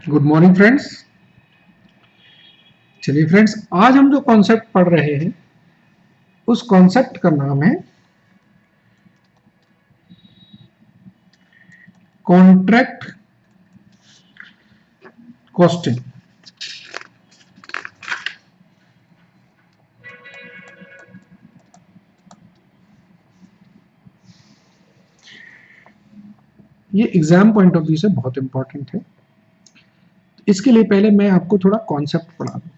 Good morning friends. चलिए friends, आज हम जो कॉन्सेप्ट पढ़ रहे हैं उस कॉन्सेप्ट का नाम है कॉन्ट्रैक्ट कॉस्टिंग। ये एग्जाम पॉइंट ऑफ व्यू से बहुत इंपॉर्टेंट है। इसके लिए पहले मैं आपको थोड़ा कॉन्सेप्ट पढ़ा दूं।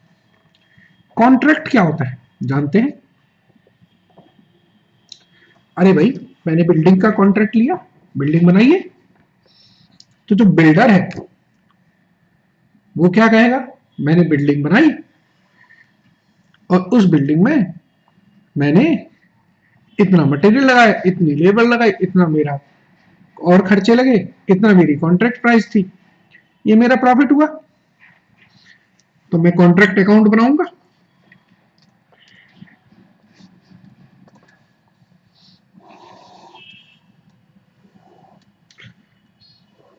कॉन्ट्रैक्ट क्या होता है जानते हैं? अरे भाई, मैंने बिल्डिंग का कॉन्ट्रैक्ट लिया, बिल्डिंग बनाइए। तो जो बिल्डर है वो क्या कहेगा? मैंने बिल्डिंग बनाई और उस बिल्डिंग में मैंने इतना मटेरियल लगाया, इतनी लेबर लगाई, इतना मेरा और खर्चे लगे, इतना मेरी कॉन्ट्रैक्ट प्राइस थी, ये मेरा प्रॉफिट हुआ। तो मैं कॉन्ट्रैक्ट अकाउंट बनाऊंगा।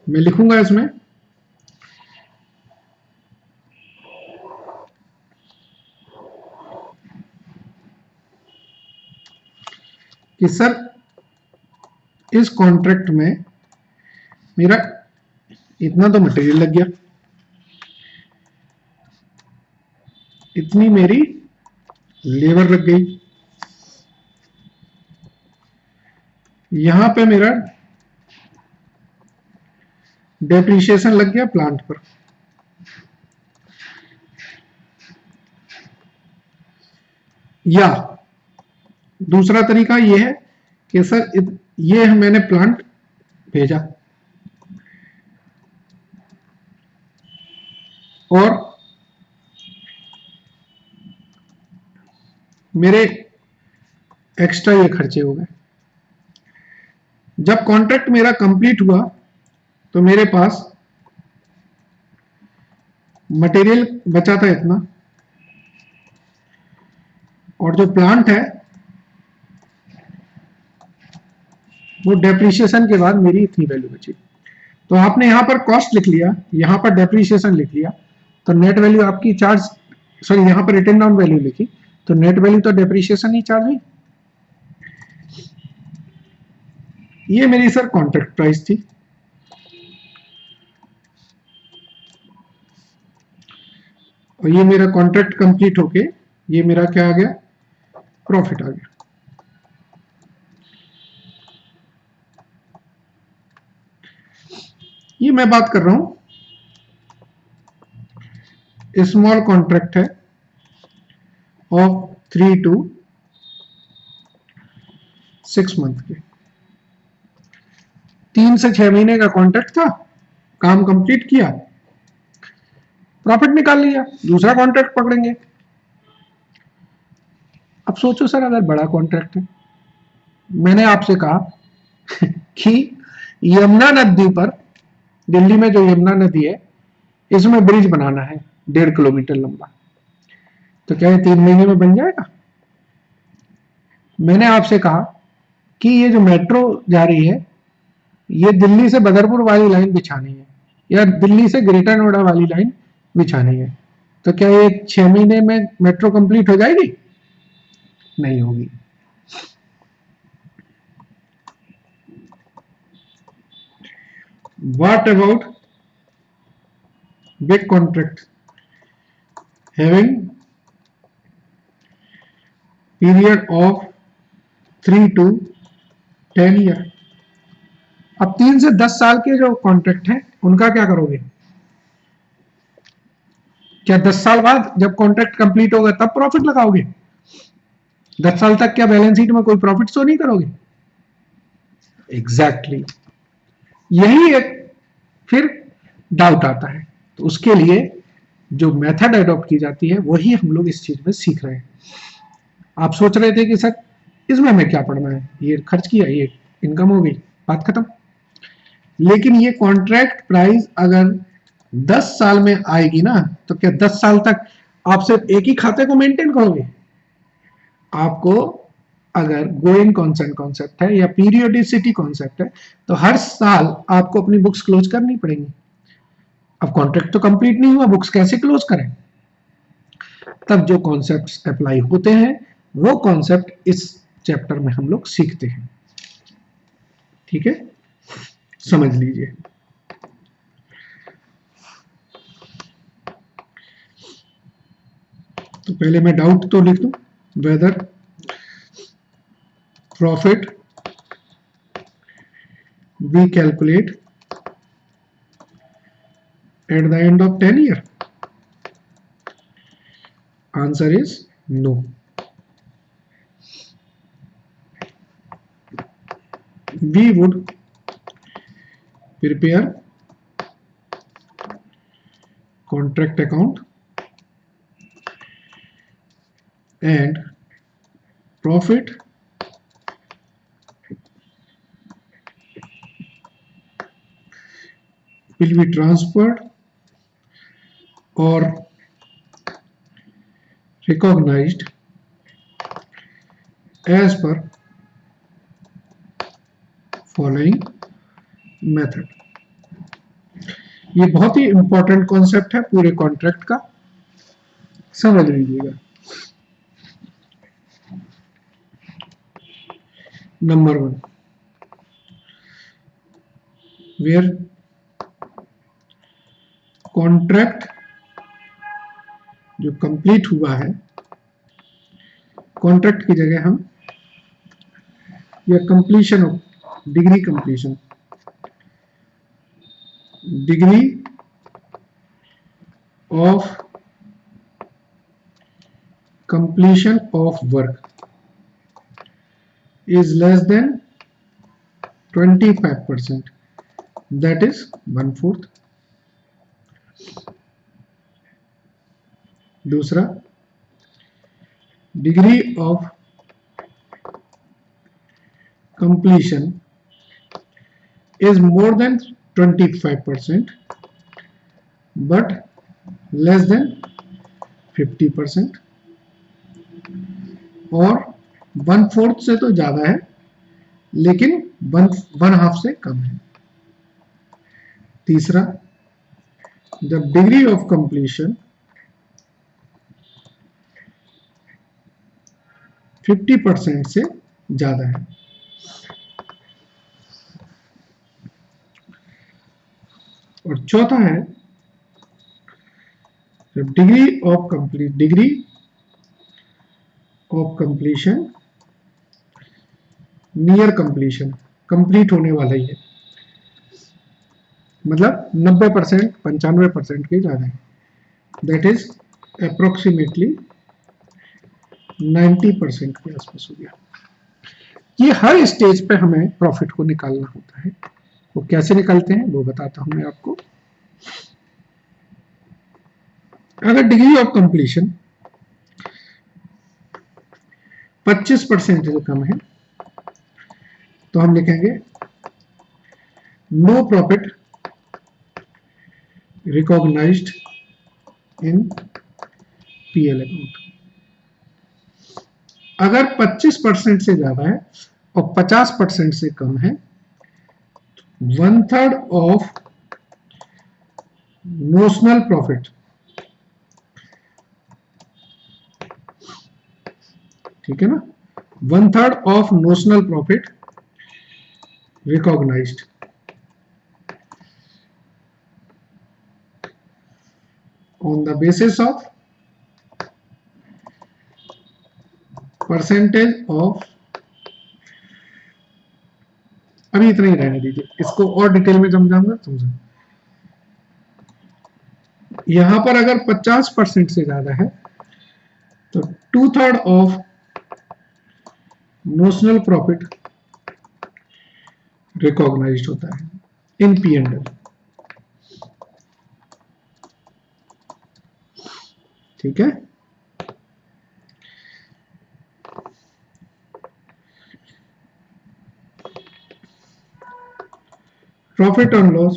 मैं लिखूंगा इसमें कि सर इस कॉन्ट्रैक्ट में मेरा इतना तो मटेरियल लग गया, इतनी मेरी लेबर लग गई, यहां पे मेरा डेप्रिसिएशन लग गया प्लांट पर, या दूसरा तरीका ये है कि सर ये मैंने प्लांट भेजा और मेरे एक्स्ट्रा ये खर्चे हो गए। जब कॉन्ट्रैक्ट मेरा कंप्लीट हुआ तो मेरे पास मटेरियल बचा था इतना, और जो प्लांट है वो डेप्रिसिएशन के बाद मेरी इतनी वैल्यू बची। तो आपने यहां पर कॉस्ट लिख लिया, यहां पर डेप्रिसिएशन लिख लिया, तो नेट वैल्यू आपकी चार्ज, सॉरी यहां पर रिटन डाउन वैल्यू लिखी, तो नेट वैल्यू तो डेप्रिसिएशन ही चार्ज हुई। ये मेरी सर कॉन्ट्रैक्ट प्राइस थी। और ये मेरा कॉन्ट्रैक्ट कंप्लीट होके ये मेरा क्या आ गया? प्रॉफिट आ गया। ये मैं बात कर रहा हूं स्मॉल कॉन्ट्रैक्ट है ऑफ 3 to 6 मंथ के, 3 से 6 महीने का कॉन्ट्रैक्ट था, काम कंप्लीट किया, प्रॉफिट निकाल लिया, दूसरा कॉन्ट्रैक्ट पकड़ेंगे। अब सोचो सर, अगर बड़ा कॉन्ट्रैक्ट है, मैंने आपसे कहा कि यमुना नदी पर, दिल्ली में जो यमुना नदी है इसमें ब्रिज बनाना है 1.5 किलोमीटर लंबा, तो क्या ये 3 महीने में बन जाएगा? मैंने आपसे कहा कि ये जो मेट्रो जा रही है ये दिल्ली से बदरपुर वाली लाइन बिछानी है या दिल्ली से ग्रेटर नोएडा वाली लाइन बिछानी है, तो क्या ये 6 महीने में मेट्रो कंप्लीट हो जाएगी? नहीं होगी। What about big contract having period of 3 to 10 year? अब 3 से 10 साल के जो कॉन्ट्रैक्ट हैं उनका क्या करोगे? क्या 10 साल बाद जब कॉन्ट्रैक्ट कंप्लीट होगा तब प्रॉफिट लगाओगे? 10 साल तक क्या बैलेंस शीट में कोई प्रॉफिट शो नहीं करोगे? एग्जैक्टली यही एक फिर डाउट आता है। तो उसके लिए जो मेथड अडॉप्ट की जाती है वही हम लोग इस चीज में सीख रहे हैं। आप सोच रहे थे कि सर इसमें हमें क्या पढ़ना है, ये खर्च किया, ये इनकम हो गई, बात खत्म। लेकिन ये कॉन्ट्रैक्ट प्राइस अगर 10 साल में आएगी ना, तो क्या 10 साल तक आप सिर्फ एक ही खाते को मेंटेन करोगे? आपको अगर गोइंग कॉन्सेंट कॉन्सेप्ट है या पीरियोडिसिटी कॉन्सेप्ट है, तो हर साल आपको अपनी बुक्स क्लोज करनी पड़ेंगी। अब कॉन्ट्रैक्ट तो कंप्लीट नहीं हुआ, बुक्स कैसे क्लोज करें? तब जो कॉन्सेप्ट्स अप्लाई होते हैं वो कॉन्सेप्ट इस चैप्टर में हम लोग सीखते हैं। ठीक है, समझ लीजिए। तो पहले मैं डाउट तो लिख दूं, whether profit we calculate at the end of 10 year? Answer is no. We would prepare contract account and profit will be transferred or recognized as per following method. ये बहुत ही इंपॉर्टेंट कॉन्सेप्ट है पूरे contract का, समझ लीजिएगा। Number 1, where contract जो complete हुआ है, कॉन्ट्रैक्ट की जगह हम या completion of degree completion, degree of completion of work is less than 25%, that is 1/4. दूसरा, degree of completion is more than 25% but less than 50%, और 1/4 से तो ज्यादा है लेकिन 1/2 से कम है। तीसरा, जब डिग्री ऑफ कंप्लीशन 50% से ज्यादा है। और चौथा है, जब degree of completion near completion, complete होने वाला ही है, मतलब 90% 95% के ज्यादा है, दैट इज अप्रोक्सीमेटली 90% के आसपास हो गया। ये हर स्टेज पे हमें प्रॉफिट को निकालना होता है। वो कैसे निकालते हैं वो बताता हूं मैं आपको। अगर डिग्री ऑफ कंप्लीशन 25% से कम है तो हम लिखेंगे no profit recognised in PL account. अगर 25% से ज्यादा है और 50% से कम है, 1/3 ऑफ नोशनल प्रॉफिट, ठीक है ना, 1/3 of notional profit recognised on the basis of percentage of, अभी इतना ही रहने दीजिए, इसको और डिटेल में समझाऊंगा, समझो। यहां पर अगर 50% से ज्यादा है तो 2/3 ऑफ नोशनल प्रॉफिट रिकॉग्नाइज्ड होता है इन P&L, ठीक है। Profit on loss,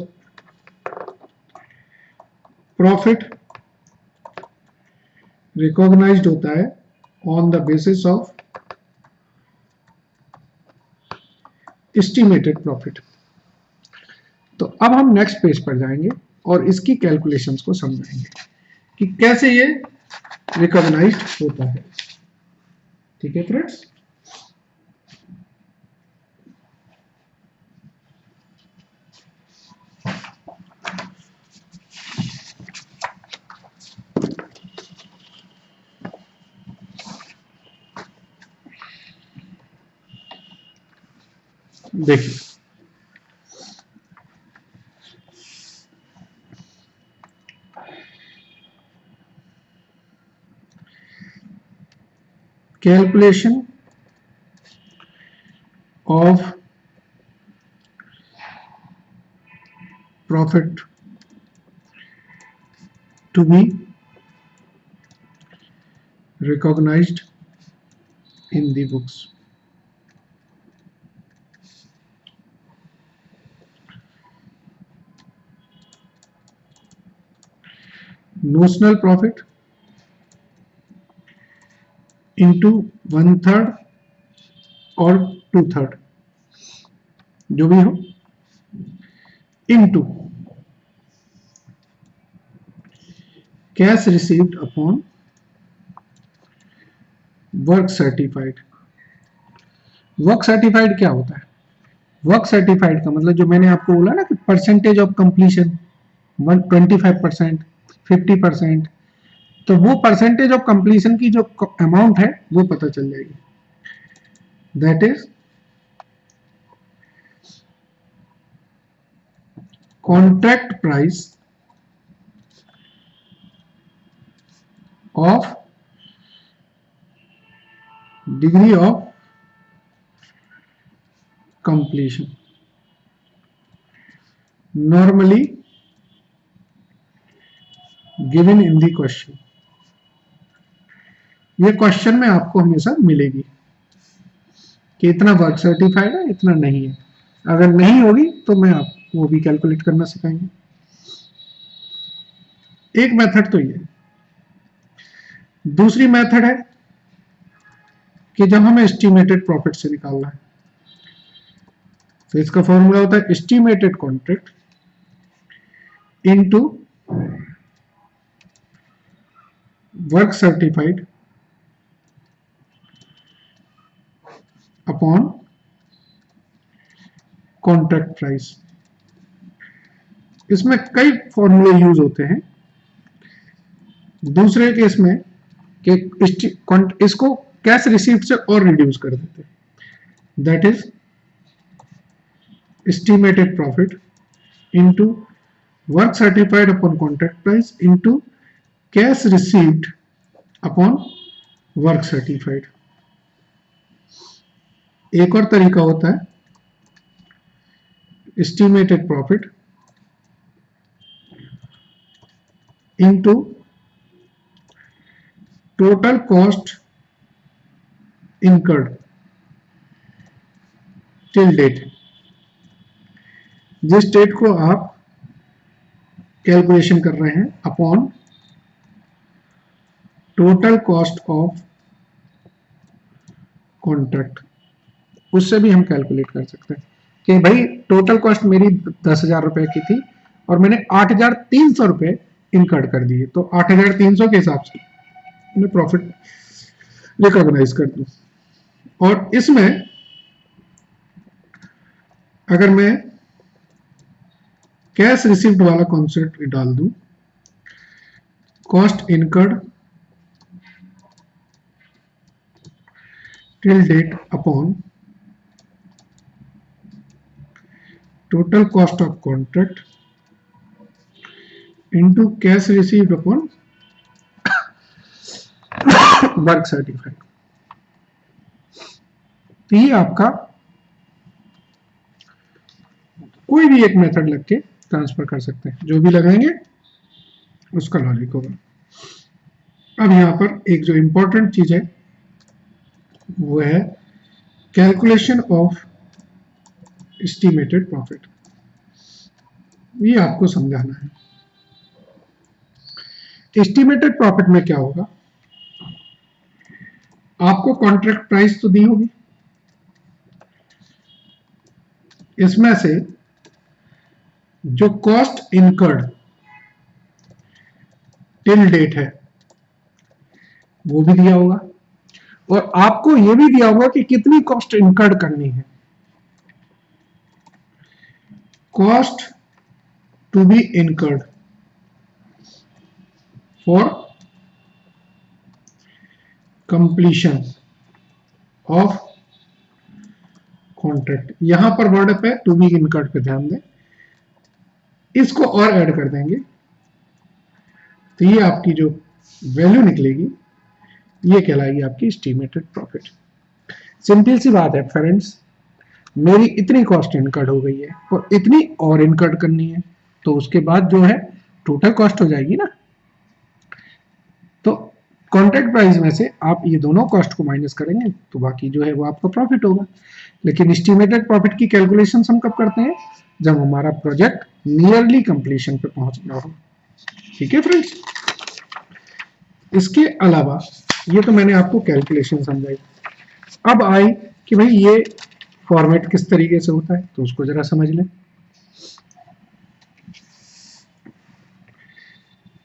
profit recognised होता है on the basis of estimated profit. तो अब हम नेक्स्ट पेज पर जाएंगे और इसकी कैलकुलेशंस को समझाएंगे कि कैसे ये रिकॉग्नाइज्ड होता है। ठीक है फ्रेंड्स, देखिए calculation of profit to be recognized in the books. Notional profit into 1/3 और 2/3 जो भी हो, into cash received upon work certified. Work certified क्या होता है? वर्क सर्टिफाइड का मतलब जो मैंने आपको बोला ना कि परसेंटेज ऑफ कंप्लीशन 25%, 50%, तो वो परसेंटेज ऑफ कंप्लीशन की जो अमाउंट है वो पता चल जाएगी। That is contract price of degree of completion normally given in the question। ये क्वेश्चन में आपको हमेशा मिलेगी कि इतना वर्क सर्टिफाइड है, इतना नहीं है। अगर नहीं होगी तो मैं आप वो भी कैलकुलेट करना सिखाएंगे। एक मेथड तो ये, दूसरी मेथड है कि जब हमें एस्टिमेटेड प्रॉफिट से निकालना है तो इसका फॉर्मूला होता है estimated contract into work certified upon contract price. इसमें कई फॉर्मूले यूज होते हैं। दूसरे केस में कि इसको कैश रिसीव्ड से और रिड्यूस कर देते हैं। That is estimated profit into work certified upon contract price into cash received upon work certified. एक और तरीका होता है estimated profit into total cost incurred till date। जिस डेट को आप कैलकुलेशन कर रहे हैं upon total cost of contract, उससे भी हम कैलकुलेट कर सकते हैं कि भाई टोटल कॉस्ट मेरी 10,000 रुपए की थी और मैंने 8,300 रुपए इनकर्ड कर दिए, तो 8,300 के हिसाब से मैं प्रॉफिट रिकॉग्नाइज कर दूं। और इसमें अगर मैं कैश रिसीव्ड वाला कॉन्सेप्ट डाल दूं, cost incurred till date upon total cost of contract into cash received upon work certified. तो ये आपका कोई भी एक मेथड लग के ट्रांसफर कर सकते हैं, जो भी लगाएंगे उसका लॉजिक होगा। अब यहां पर एक जो इंपॉर्टेंट चीज है वो है कैलकुलेशन ऑफ एस्टिमेटेड प्रॉफिट। ये आपको समझाना है। एस्टिमेटेड प्रॉफिट में क्या होगा, आपको कॉन्ट्रैक्ट प्राइस तो दी होगी, इसमें से जो कॉस्ट इनकर्ड टिल डेट है वो भी दिया होगा, और आपको यह भी दिया होगा कि कितनी कॉस्ट इनकर्ड करनी है। Cost to be incurred for completion of contract. यहां पर वर्ड पे टू बी इनकर्ड पे ध्यान दें, इसको और ऐड कर देंगे तो ये आपकी जो वैल्यू निकलेगी ये कहलाएगी आपकी एस्टिमेटेड प्रॉफिट। सिंपल सी बात है फ्रेंड्स, मेरी इतनी कॉस्ट इनकर्ड हो गई है और इतनी और इनकर्ड करनी है, तो उसके बाद जो है टोटल कॉस्ट हो जाएगी ना। तो कॉन्ट्रैक्ट प्राइस में से आप ये दोनों कॉस्ट को माइनस करेंगे तो बाकी जो है वो आपका प्रॉफिट होगा। लेकिन एस्टिमेटेड प्रॉफिट की कैलकुलेशन हम कब करते हैं, जब हमारा प्रोजेक्ट नियरली कंप्लीशन पे पहुंच गया हो। ठीक है फ्रेंड्स, इसके अलावा ये तो मैंने आपको कैलकुलेशन समझाई। अब आई कि भाई ये फॉर्मेट किस तरीके से होता है, तो उसको जरा समझ लें।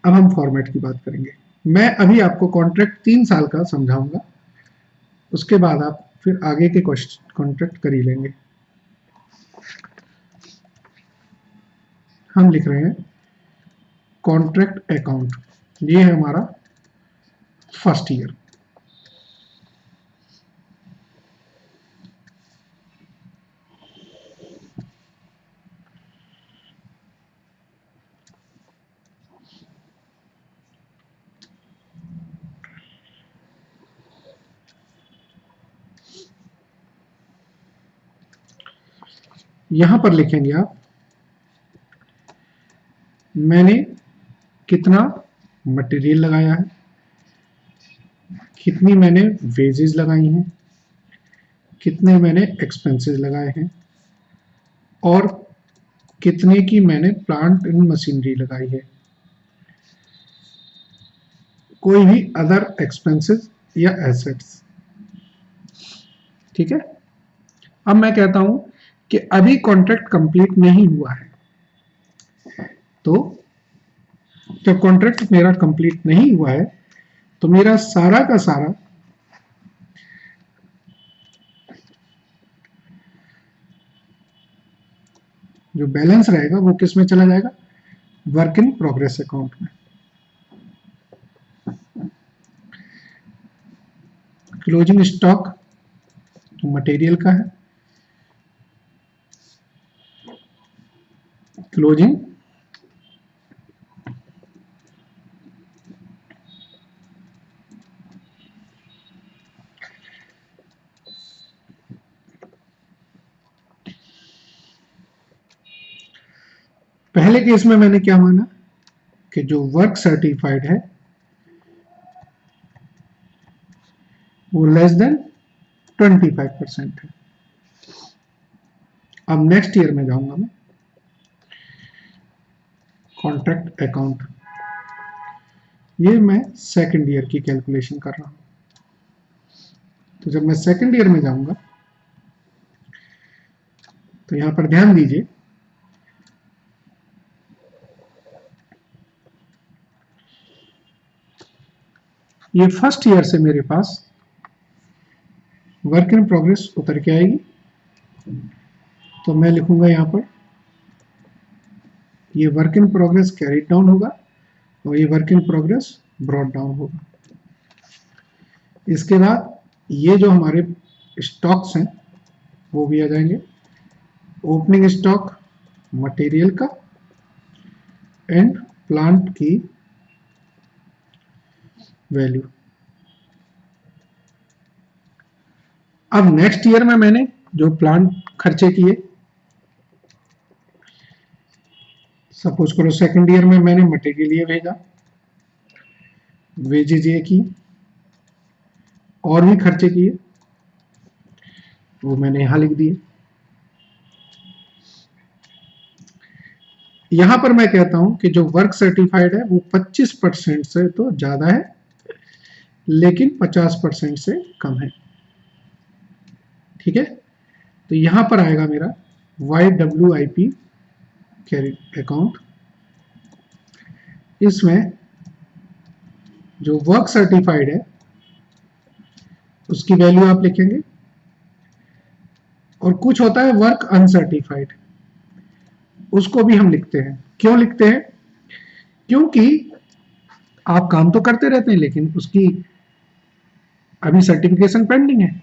अब हम फॉर्मेट की बात करेंगे। मैं अभी आपको कॉन्ट्रैक्ट 3 साल का समझाऊंगा, उसके बाद आप फिर आगे के कॉन्ट्रैक्ट कर ही लेंगे। हम लिख रहे हैं कॉन्ट्रैक्ट अकाउंट, ये है हमारा फर्स्ट ईयर। यहां पर लिखेंगे आप मैंने कितना मटेरियल लगाया है, कितनी मैंने वेजेस लगाई हैं, कितने मैंने एक्सपेंसेस लगाए हैं, और कितने की मैंने प्लांट एंड मशीनरी लगाई है, कोई भी अदर एक्सपेंसेस या एसेट्स। ठीक है, अब मैं कहता हूं कि अभी कॉन्ट्रैक्ट कंप्लीट नहीं हुआ है, तो जब कॉन्ट्रैक्ट मेरा कंप्लीट नहीं हुआ है तो मेरा सारा का सारा जो बैलेंस रहेगा वो किस में चला जाएगा, वर्क इन प्रोग्रेस अकाउंट में। क्लोजिंग स्टॉक मटेरियल का है, क्लोजिंग पहले केस में मैंने क्या माना कि जो वर्क सर्टिफाइड है वो लेस देन 25% है। अब नेक्स्ट ईयर में जाऊंगा मैं कॉन्ट्रैक्ट अकाउंट, ये मैं सेकंड ईयर की कैलकुलेशन कर रहा हूं। तो जब मैं सेकंड ईयर में जाऊंगा तो यहां पर ध्यान दीजिए, ये फर्स्ट ईयर से मेरे पास वर्क इन प्रोग्रेस उतर के आएगी, तो मैं लिखूंगा यहां पर ये work in progress carried down होगा और ये work in progress brought down होगा। इसके बाद ये जो हमारे स्टॉक्स हैं वो भी आ जाएंगे, ओपनिंग स्टॉक मटेरियल का एंड प्लांट की वैल्यू। अब नेक्स्ट ईयर में मैंने जो प्लांट खर्चे किए, सपोज करो सेकंड ईयर में मैंने मटेरियल ये भेजा, वेजेज ये की, और भी खर्चे किए वो मैंने यहां लिख दिए। यहां पर मैं कहता हूं कि जो वर्क सर्टिफाइड है वो 25% से तो ज्यादा है लेकिन 50% से कम है। ठीक है, तो यहां पर आएगा मेरा YWIP कैरी अकाउंट, इसमें जो वर्क सर्टिफाइड है उसकी वैल्यू आप लिखेंगे, और कुछ होता है वर्क अनसर्टिफाइड, उसको भी हम लिखते हैं। क्यों लिखते हैं? क्योंकि आप काम तो करते रहते हैं लेकिन उसकी अभी सर्टिफिकेशन पेंडिंग है।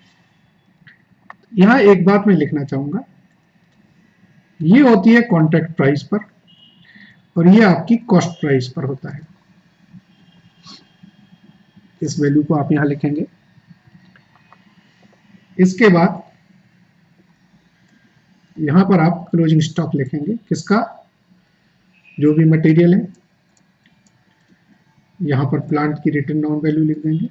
यहां एक बात मैं लिखना चाहूंगा, ये होती है कॉन्ट्रैक्ट प्राइस पर और ये आपकी कॉस्ट प्राइस पर होता है। इस वैल्यू को आप यहां लिखेंगे। इसके बाद यहां पर आप क्लोजिंग स्टॉक लिखेंगे, किसका? जो भी मटेरियल है। यहां पर प्लांट की रिटन डाउन वैल्यू लिख देंगे।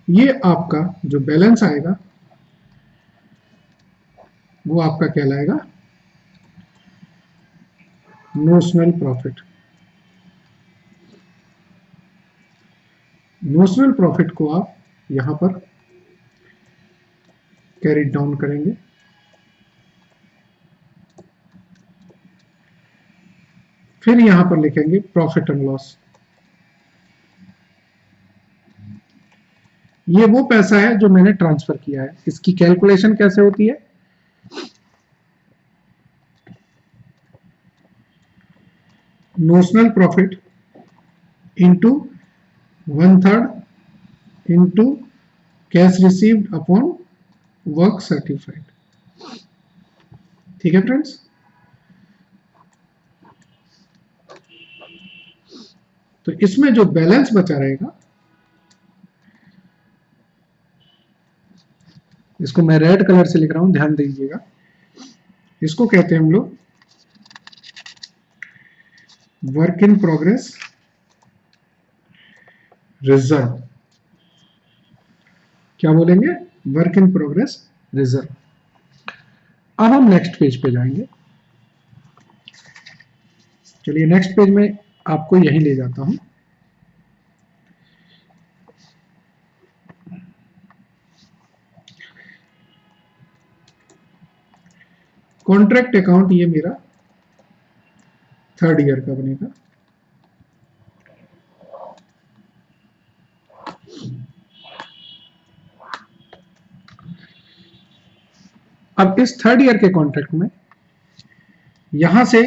ये आपका जो बैलेंस आएगा वो आपका कहलाएगा नोशनल प्रॉफिट। नोशनल प्रॉफिट को आप यहां पर कैरी डाउन करेंगे। फिर यहां पर लिखेंगे प्रॉफिट एंड लॉस। ये वो पैसा है जो मैंने ट्रांसफर किया है। इसकी कैलकुलेशन कैसे होती है? Notional profit into 1/3 into cash received upon work certified. ठीक है फ्रेंड्स? तो इसमें जो बैलेंस बचा रहेगा, इसको मैं रेड कलर से लिख रहा हूं, ध्यान दीजिएगा। इसको कहते हैं हम लोग वर्क इन प्रोग्रेस रिजर्व। क्या बोलेंगे? Work in progress reserve. अब हम नेक्स्ट पेज पे जाएंगे। चलिए नेक्स्ट पेज में आपको यही ले जाता हूं। कॉन्ट्रैक्ट अकाउंट ये मेरा 3rd ईयर का बनेगा। अब इस 3rd ईयर के कॉन्ट्रैक्ट में यहां से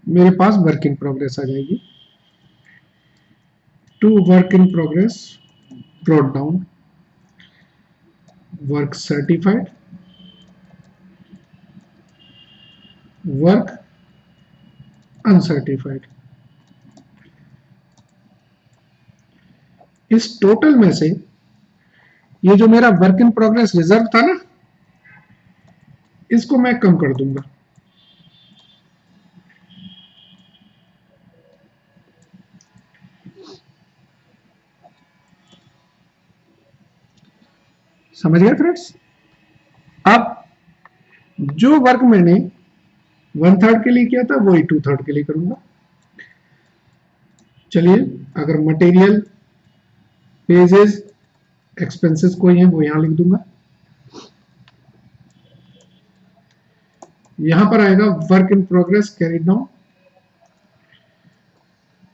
मेरे पास वर्क इन प्रोग्रेस आ जाएगी। To work in progress brought down, work certified, work uncertified. इस टोटल में से ये जो मेरा वर्क इन प्रोग्रेस रिजर्व था ना, इसको मैं कम कर दूंगा। समझ गए फ्रेंड्स? अब जो वर्क मैंने 1/3 के लिए किया था वही 2/3 के लिए करूंगा। चलिए, अगर मटेरियल, पेजेस, एक्सपेंसेस कोई है वो यहां लिख दूंगा। यहां पर आएगा work in progress carried down,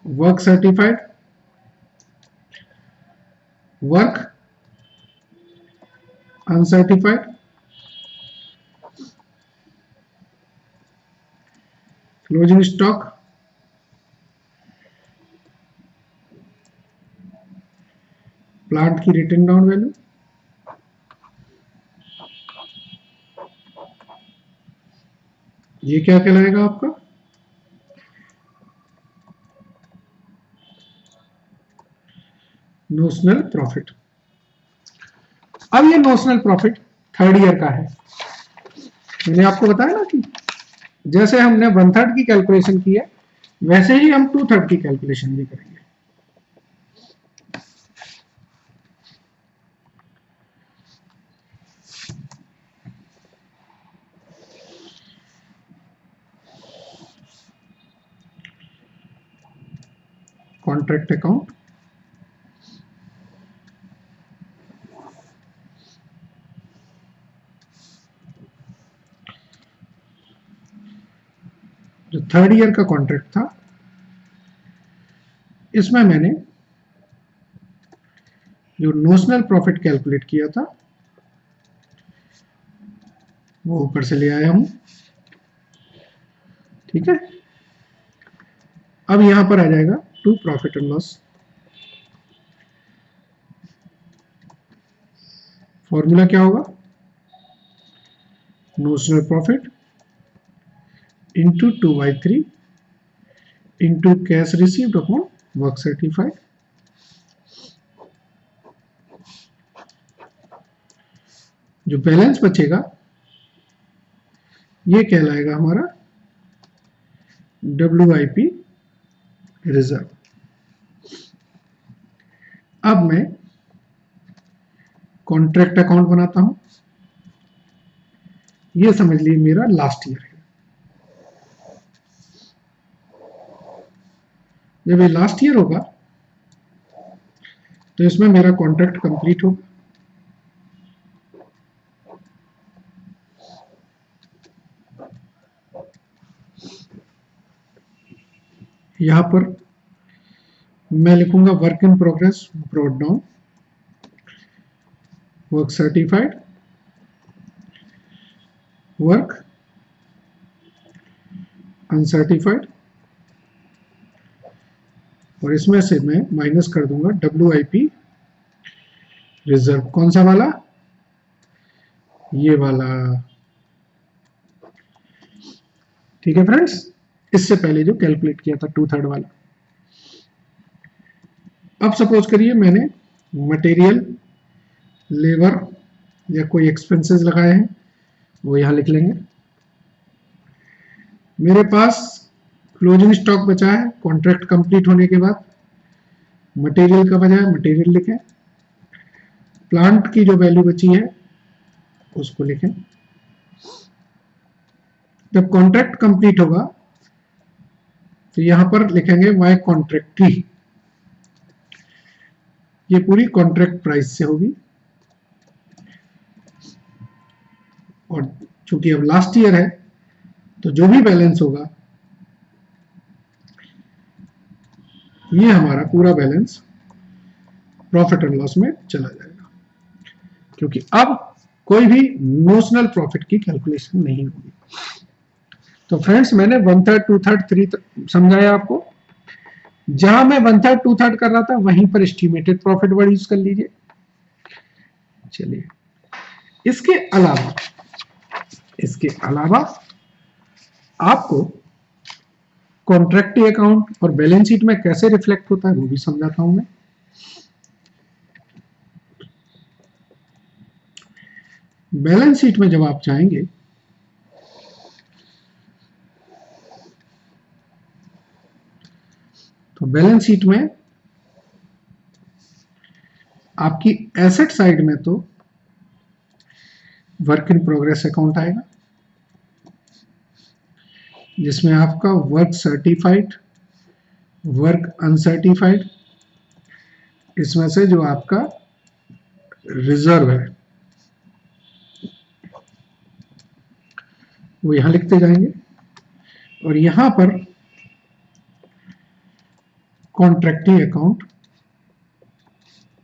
work certified, work uncertified, closing stock, plant की रिटन डाउन वैल्यू, ये क्या कहलाएगा आपका? Notional profit. अब ये नोशनल प्रॉफिट 3rd ईयर का है। मैंने आपको बताया ना कि जैसे हमने 1/3 की कैलकुलेशन की है वैसे ही हम 2/3 की कैलकुलेशन भी करेंगे। कॉन्ट्रैक्ट अकाउंट, जो थर्ड ईयर का कॉन्ट्रैक्ट था, इसमें मैंने जो नोशनल प्रॉफिट कैलकुलेट किया था वो ऊपर से ले आया हूं। ठीक है, अब यहां पर आ जाएगा to profit and loss. Formula क्या होगा? Notional profit into 2/3 into cash received upon work certified. जो बैलेंस बचेगा ये कहलाएगा हमारा WIP रिजर्व। अब मैं कॉन्ट्रैक्ट अकाउंट बनाता हूं। ये समझ लीजिए मेरा लास्ट ईयर है। जब ये लास्ट ईयर होगा तो इसमें मेरा कॉन्ट्रैक्ट कंप्लीट होगा। यहां पर मैं लिखूंगा work in progress brought down, work certified, work uncertified, और इसमें से मैं माइनस कर दूंगा WIP रिजर्व। कौन सा वाला? ये वाला। ठीक है फ्रेंड्स, इससे पहले जो कैलकुलेट किया था 2/3 वाला। अब सपोज करिए मैंने मटेरियल, लेबर या कोई एक्सपेंसेस लगाए हैं, वो यहां लिख लेंगे। मेरे पास क्लोजिंग स्टॉक बचा है कॉन्ट्रैक्ट कंप्लीट होने के बाद, मटेरियल का बचा है, मटेरियल लिखें। प्लांट की जो वैल्यू बची है उसको लिखें। जब कॉन्ट्रैक्ट कंप्लीट होगा तो यहां पर लिखेंगे वाई कॉन्ट्रैक्टरी। ये पूरी कॉन्ट्रैक्ट प्राइस से होगी, और चूंकि अब लास्ट ईयर है तो जो भी बैलेंस होगा ये हमारा पूरा बैलेंस प्रॉफिट एंड लॉस में चला जाएगा, क्योंकि अब कोई भी नोशनल प्रॉफिट की कैलकुलेशन नहीं होगी। तो फ्रेंड्स, मैंने 1/3, 2/3, 3 समझाया आपको। जहां मैं 1/3, 2/3 कर रहा था वहीं पर एस्टिमेटेड प्रॉफिट वर्ड यूज कर लीजिए। चलिए, इसके अलावा आपको कॉन्ट्रैक्ट अकाउंट और बैलेंस शीट में कैसे रिफ्लेक्ट होता है वो भी समझाता हूं मैं। बैलेंस शीट में जब आप जाएंगे तो बैलेंस शीट में आपकी एसेट साइड में तो वर्क इन प्रोग्रेस अकाउंट आएगा, जिसमें आपका वर्क सर्टिफाइड, वर्क अनसर्टिफाइड, इसमें से जो आपका रिजर्व है वो यहां लिखते जाएंगे, और यहां पर कॉन्ट्रैक्टिंग अकाउंट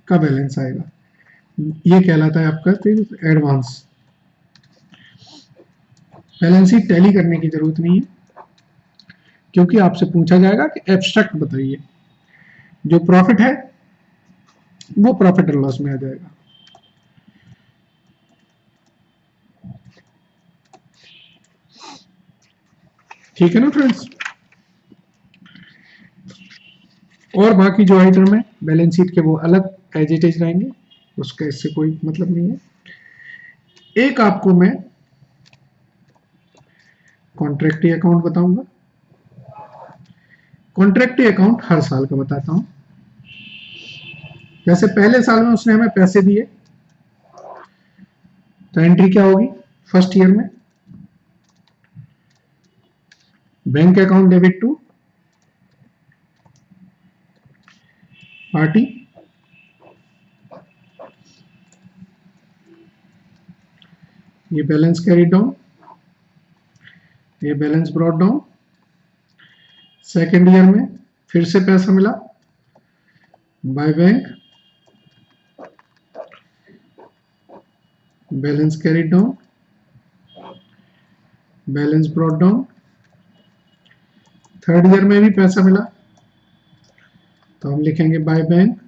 का बैलेंस आएगा। ये कहलाता है आपका एडवांस। बैलेंस शीट टैली करने की जरूरत नहीं है, क्योंकि आपसे पूछा जाएगा कि एब्स्ट्रैक्ट बताइए। जो प्रॉफिट है वो प्रॉफिट एंड लॉस में आ जाएगा। ठीक है ना फ्रेंड्स? और बाकी जो आइटम है बैलेंस शीट के वो अलग एज इट इज रहेंगे, उसका इससे कोई मतलब नहीं है। एक आपको मैं कॉन्ट्रैक्टी अकाउंट बताऊंगा। कॉन्ट्रैक्टी अकाउंट हर साल का बताता हूं। जैसे पहले साल में उसने हमें पैसे दिए तो एंट्री क्या होगी? फर्स्ट ईयर में bank account debit to party, ये बैलेंस कैरीड डाउन, ये balance brought down. Second year में फिर से पैसा मिला by bank, balance carried down, balance brought down. Third year में भी पैसा मिला तो हम लिखेंगे by bank,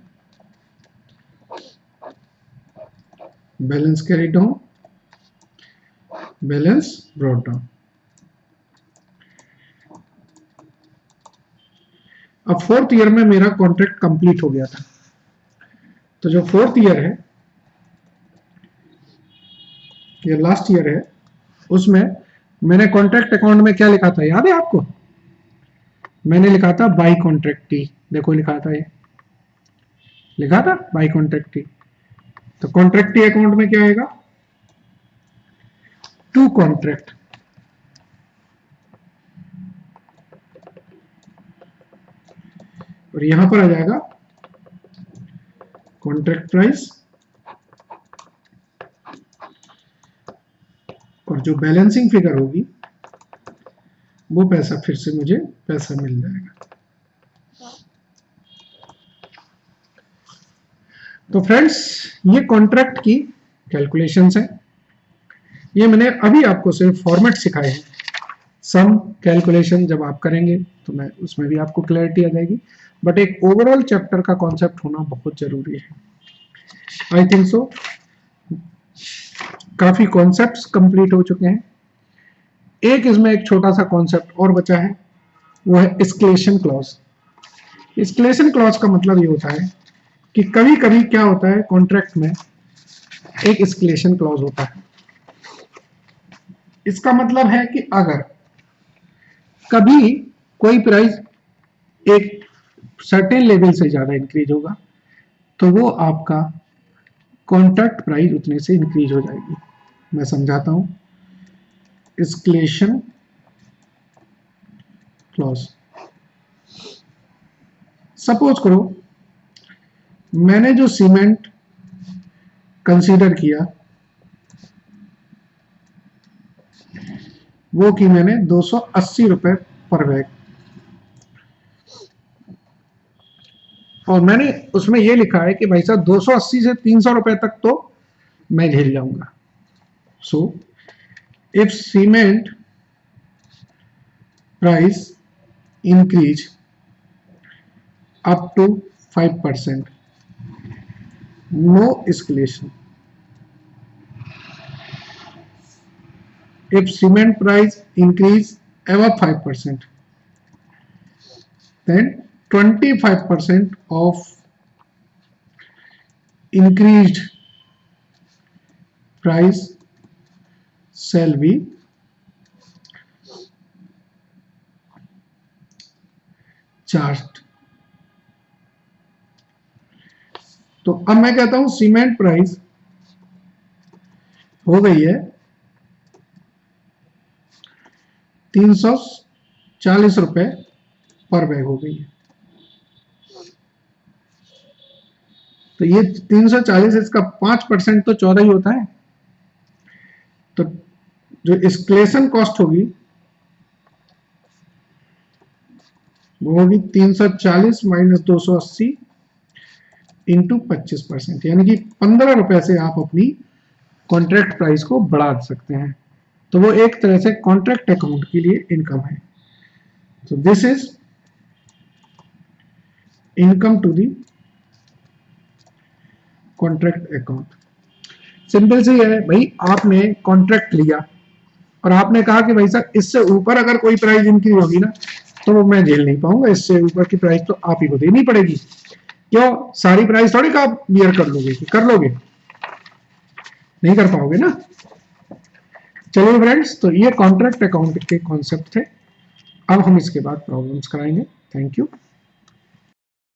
balance carried down, balance brought down. अब फोर्थ ईयर में मेरा कॉन्ट्रैक्ट कंप्लीट हो गया था, तो जो फोर्थ ईयर है, ये लास्ट ईयर है, उसमें मैंने कॉन्ट्रैक्ट अकाउंट में क्या लिखा था, याद है आपको? मैंने लिखा था बाई कॉन्ट्रैक्ट टी, देखो लिखा था, ये लिखा था बाई कॉन्ट्रैक्ट टी। तो कॉन्ट्रैक्ट टी अकाउंट में क्या आएगा, टू कॉन्ट्रैक्ट, और यहां पर आ जाएगा कॉन्ट्रैक्ट प्राइस, और जो बैलेंसिंग फिगर होगी वो पैसा फिर से मुझे पैसा मिल जाएगा। तो फ्रेंड्स, ये कॉन्ट्रैक्ट की कैलकुलेशंस है। ये मैंने अभी आपको सिर्फ फॉर्मेट सिखाए हैं। सम कैलकुलेशन जब आप करेंगे तो मैं उसमें भी आपको क्लैरिटी आ जाएगी, बट एक ओवरऑल चैप्टर का कॉन्सेप्ट होना बहुत जरूरी है। आई थिंक सो काफी कॉन्सेप्ट्स कंप्लीट हो चुके हैं। एक इसमें एक छोटा सा कॉन्सेप्ट और बचा है, वो है एस्केलेशन क्लॉज। एस्केलेशन क्लॉज का मतलब ये होता है कि कभी कभी क्या होता है, कॉन्ट्रैक्ट में एक एस्केलेशन क्लॉज होता है। इसका मतलब है कि अगर कभी कोई प्राइस एक सर्टेन लेवल से ज्यादा इंक्रीज होगा तो वो आपका कॉन्ट्रैक्ट प्राइस उतने से इंक्रीज हो जाएगी। मैं समझाता हूं। एस्केलेशन क्लॉज, सपोज करो मैंने जो सीमेंट कंसीडर किया वो की मैंने 280 रुपए पर बैग, और मैंने उसमें ये लिखा है कि भाई साहब 280 से 300 रुपए तक तो मैं झेल जाऊंगा। So if cement price increase up to 5%, no escalation. If cement price increase above 5%, then 25% of increased price shall be charged. तो अब मैं कहता हूं सीमेंट प्राइस हो गई है 340 रुपए पर बैग हो गई है। तो ये 340, इसका 5% तो 14 ही होता है। तो जो एस्केलेशन कॉस्ट होगी वो होगी 340 माइनस 280 इंटू 25%, यानी कि 15 रुपए से आप अपनी कॉन्ट्रैक्ट प्राइस को बढ़ा सकते हैं। तो वो एक तरह से कॉन्ट्रैक्ट अकाउंट के लिए इनकम है। तो this is income to the contract account. Simple सी है भाई, आपने कॉन्ट्रैक्ट लिया और आपने कहा कि भाई साहब इससे ऊपर अगर कोई प्राइस इंक्रीज होगी ना तो वो मैं झेल नहीं पाऊंगा, इससे ऊपर की प्राइस तो आप ही को देनी पड़ेगी। क्यों? सारी प्राइस थोड़ी का आप बियर कर लोगे, कर लोगे? नहीं कर पाओगे ना। चलिए फ्रेंड्स, तो ये कॉन्ट्रैक्ट अकाउंट के कॉन्सेप्ट थे। अब हम इसके बाद प्रॉब्लम्स कराएंगे। Thank you.